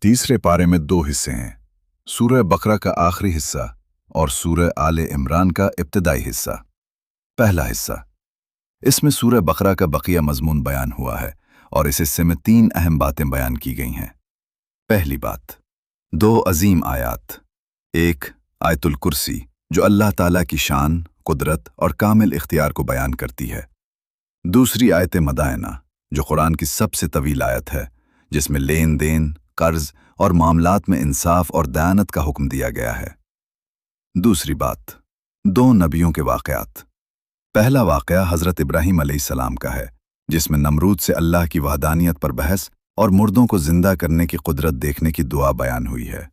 तीसरे पारे में दो हिस्से हैं, सूरह बकरा का आखिरी हिस्सा और सूरह आले इमरान का इब्तिदाई हिस्सा। पहला हिस्सा, इसमें सूरह बकरा का बकिया मजमून बयान हुआ है और इस हिस्से में 3 अहम बातें बयान की गई हैं। पहली बात, 2 अजीम आयात। एक, आयतुल कुर्सी जो अल्लाह ताला की शान, कुदरत और कामिल इख्तियार को बयान करती है। दूसरी आयत मदायना जो कुरान की सबसे तवील आयत है, जिसमें लेन देन, कर्ज और मामलात में इंसाफ और दयानत का हुक्म दिया गया है। दूसरी बात, 2 नबियों के वाक़यात। पहला वाक़या हज़रत इब्राहीम अलैहिस्सलाम का है, जिसमें नमरूद से अल्लाह की वहदानियत पर बहस और मुर्दों को जिंदा करने की कुदरत देखने की दुआ बयान हुई है।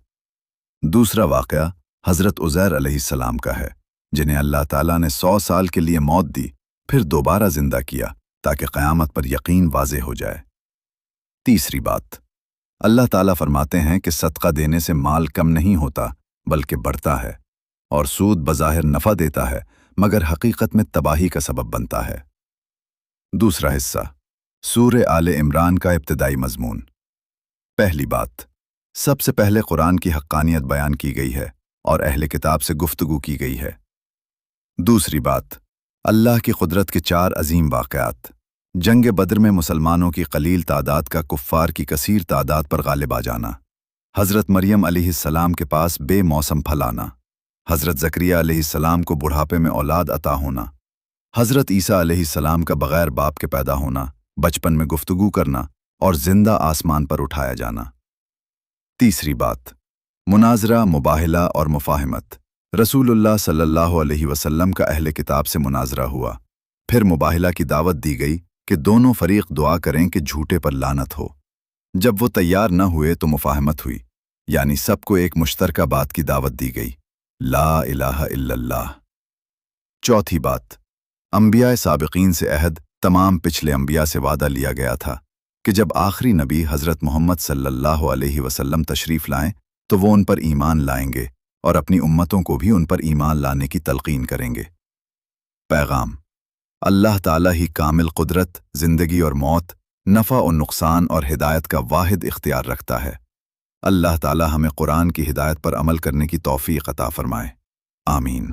दूसरा वाक़या हज़रत उज़ैर अलैहिस्सलाम का है, जिन्हें अल्लाह ताला ने 100 साल के लिए मौत दी, फिर दोबारा जिंदा किया ताकि क़यामत पर यकीन वाज़े हो जाए। तीसरी बात, अल्लाह ताला फरमाते हैं कि सदका देने से माल कम नहीं होता बल्कि बढ़ता है, और सूद बज़ाहिर नफ़ा देता है मगर हकीकत में तबाही का सबब बनता है। दूसरा हिस्सा, सूरह आले इमरान का इब्तिदाई मजमून। पहली बात, सबसे पहले कुरान की हक्कानियत बयान की गई है और अहले किताब से गुफ्तगू की गई है। दूसरी बात, अल्लाह की कुदरत के 4 अजीम वाक़यात। जंग बद्र में मुसलमानों की कलील तादाद का कुफ़ार की कसीर तादाद पर गालिब आ जाना, हज़रत मरियम अलैहिस्सलाम के पास बेमौसम फल आना, हज़रत ज़करिया अलैहिस्सलाम को बुढ़ापे में औलाद अता होना, हज़रत ईसा अलैहिस्सलाम का बग़ैर बाप के पैदा होना, बचपन में गुफ्तगू करना और जिंदा आसमान पर उठाया जाना। तीसरी बात, मुनाजरा, मुबाहिला और मुफाहिमत। रसूलुल्लाह सल्लल्लाहु अलैहि वसल्लम का अहले किताब से मुनाजरा हुआ, फिर मुबाहिला की दावत दी गई कि दोनों फरीक दुआ करें कि झूठे पर लानत हो। जब वो तैयार न हुए तो मुफाहमत हुई, यानी सबको एक मुश्तरका बात की दावत दी गई, ला इलाहा इल्लल्लाह। चौथी बात, अंबिया साबिकीन से अहद, तमाम पिछले अंबिया से वादा लिया गया था कि जब आखिरी नबी हज़रत मोहम्मद सल्लल्लाहु अलैहि वसल्लम तशरीफ़ लाएं तो वो उन पर ईमान लाएंगे और अपनी उम्मतों को भी उन पर ईमान लाने की तलकीन करेंगे। पैगाम, अल्लाह ताला ही कामिल कुदरत, ज़िंदगी और मौत, नफ़ा और नुकसान और हिदायत का वाहिद इख्तियार रखता है। अल्लाह ताला हमें कुरान की हिदायत पर अमल करने की तौफ़ीक़ अता फ़रमाए। आमीन।